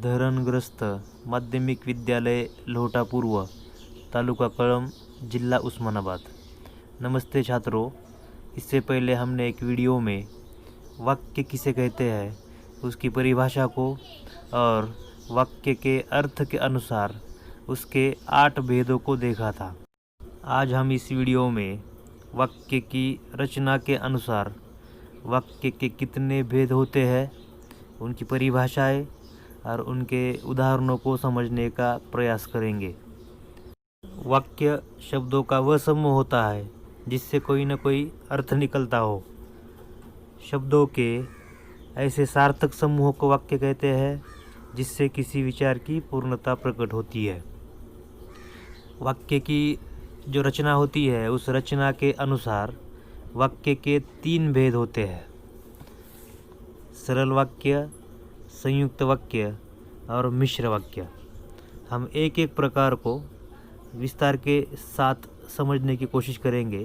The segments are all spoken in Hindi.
धरणग्रस्त माध्यमिक विद्यालय लोहटा पूर्व, तालुका कळंब, जिला उस्मानाबाद। नमस्ते छात्रों, इससे पहले हमने एक वीडियो में वाक्य किसे कहते हैं उसकी परिभाषा को और वाक्य के अर्थ के अनुसार उसके 8 भेदों को देखा था। आज हम इस वीडियो में वाक्य की रचना के अनुसार वाक्य के कितने भेद होते हैं, उनकी परिभाषाएं और उनके उदाहरणों को समझने का प्रयास करेंगे। वाक्य शब्दों का वह समूह होता है जिससे कोई न कोई अर्थ निकलता हो। शब्दों के ऐसे सार्थक समूह को वाक्य कहते हैं जिससे किसी विचार की पूर्णता प्रकट होती है। वाक्य की जो रचना होती है उस रचना के अनुसार वाक्य के 3 भेद होते हैं: सरल वाक्य, संयुक्त वाक्य और मिश्र वाक्य। हम एक एक प्रकार को विस्तार के साथ समझने की कोशिश करेंगे।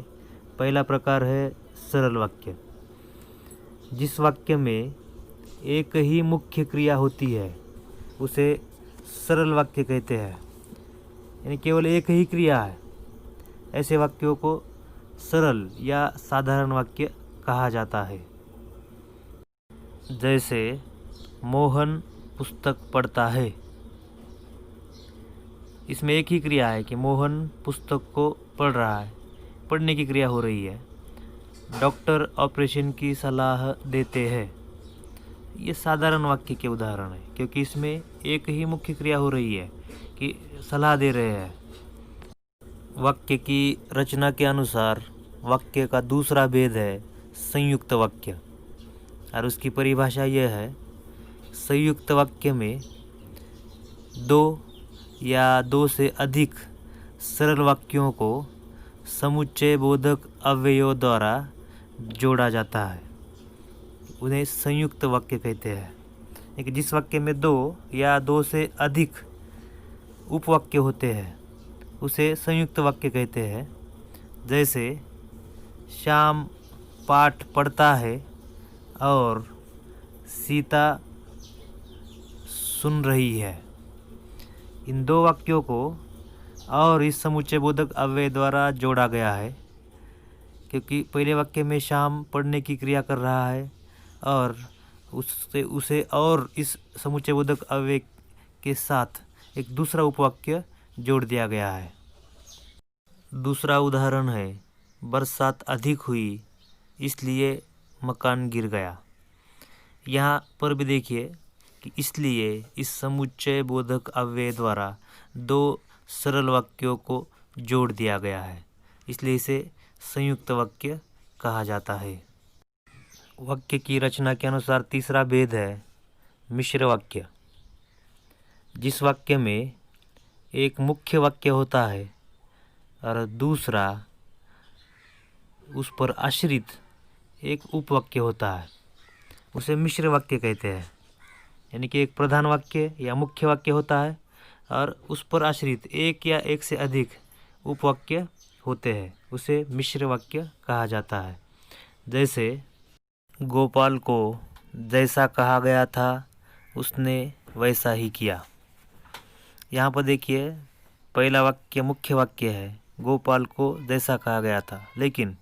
पहला प्रकार है सरल वाक्य। जिस वाक्य में एक ही मुख्य क्रिया होती है उसे सरल वाक्य कहते हैं, यानी केवल एक ही क्रिया है। ऐसे वाक्यों को सरल या साधारण वाक्य कहा जाता है। जैसे मोहन पुस्तक पढ़ता है। इसमें एक ही क्रिया है कि मोहन पुस्तक को पढ़ रहा है, पढ़ने की क्रिया हो रही है। डॉक्टर ऑपरेशन की सलाह देते हैं। ये साधारण वाक्य के उदाहरण है क्योंकि इसमें एक ही मुख्य क्रिया हो रही है कि सलाह दे रहे हैं। वाक्य की रचना के अनुसार वाक्य का दूसरा भेद है संयुक्त वाक्य और उसकी परिभाषा यह है: संयुक्त वाक्य में 2 या 2 से अधिक सरल वाक्यों को समुच्चय बोधक अवयवों द्वारा जोड़ा जाता है, उन्हें संयुक्त वाक्य कहते हैं। लेकिन जिस वाक्य में 2 या 2 से अधिक उपवाक्य होते हैं उसे संयुक्त वाक्य कहते हैं। जैसे श्याम पाठ पढ़ता है और सीता सुन रही है। इन 2 वाक्यों को और इस समुच्चय बोधक अव्यय द्वारा जोड़ा गया है क्योंकि पहले वाक्य में श्याम पढ़ने की क्रिया कर रहा है और उसे और इस समुच्चय बोधक अव्यय के साथ एक दूसरा उपवाक्य जोड़ दिया गया है। दूसरा उदाहरण है बरसात अधिक हुई इसलिए मकान गिर गया। यहाँ पर भी देखिए कि इसलिए इस समुच्चय बोधक अव्यय द्वारा 2 सरल वाक्यों को जोड़ दिया गया है, इसलिए इसे संयुक्त वाक्य कहा जाता है। वाक्य की रचना के अनुसार तीसरा भेद है मिश्र वाक्य। जिस वाक्य में एक मुख्य वाक्य होता है और दूसरा उस पर आश्रित एक उपवाक्य होता है उसे मिश्र वाक्य कहते हैं। यानी कि एक प्रधान वाक्य या मुख्य वाक्य होता है और उस पर आश्रित एक या एक से अधिक उपवाक्य होते हैं, उसे मिश्र वाक्य कहा जाता है। जैसे गोपाल को जैसा कहा गया था उसने वैसा ही किया। यहाँ पर देखिए पहला वाक्य मुख्य वाक्य है, गोपाल को जैसा कहा गया था लेकिन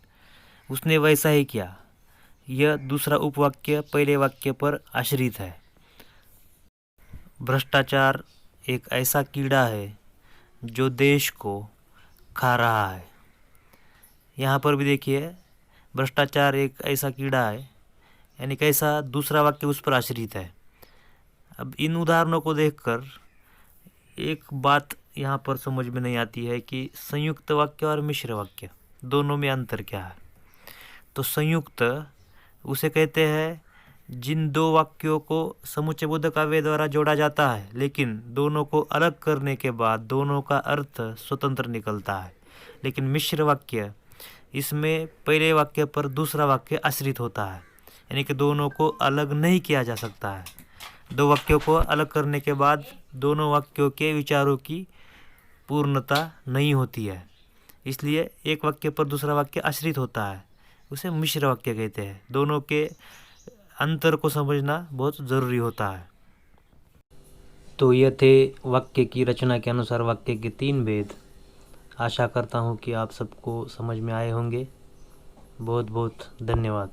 उसने वैसा ही किया। यह दूसरा उपवाक्य पहले वाक्य पर आश्रित है। भ्रष्टाचार एक ऐसा कीड़ा है जो देश को खा रहा है। यहाँ पर भी देखिए भ्रष्टाचार एक ऐसा कीड़ा है, यानी कैसा दूसरा वाक्य उस पर आश्रित है। अब इन उदाहरणों को देखकर एक बात यहाँ पर समझ में नहीं आती है कि संयुक्त वाक्य और मिश्र वाक्य दोनों में अंतर क्या है। तो संयुक्त उसे कहते हैं जिन 2 वाक्यों को समुच्चय बोधक अव्यय द्वारा जोड़ा जाता है लेकिन दोनों को अलग करने के बाद दोनों का अर्थ स्वतंत्र निकलता है। लेकिन मिश्र वाक्य, इसमें पहले वाक्य पर दूसरा वाक्य आश्रित होता है, यानी कि दोनों को अलग नहीं किया जा सकता है। 2 वाक्यों को अलग करने के बाद दोनों वाक्यों के विचारों की पूर्णता नहीं होती है, इसलिए एक वाक्य पर दूसरा वाक्य आश्रित होता है, उसे मिश्र वाक्य कहते हैं। दोनों के अंतर को समझना बहुत ज़रूरी होता है। तो ये थे वाक्य की रचना के अनुसार वाक्य के 3 भेद। आशा करता हूँ कि आप सबको समझ में आए होंगे। बहुत बहुत धन्यवाद।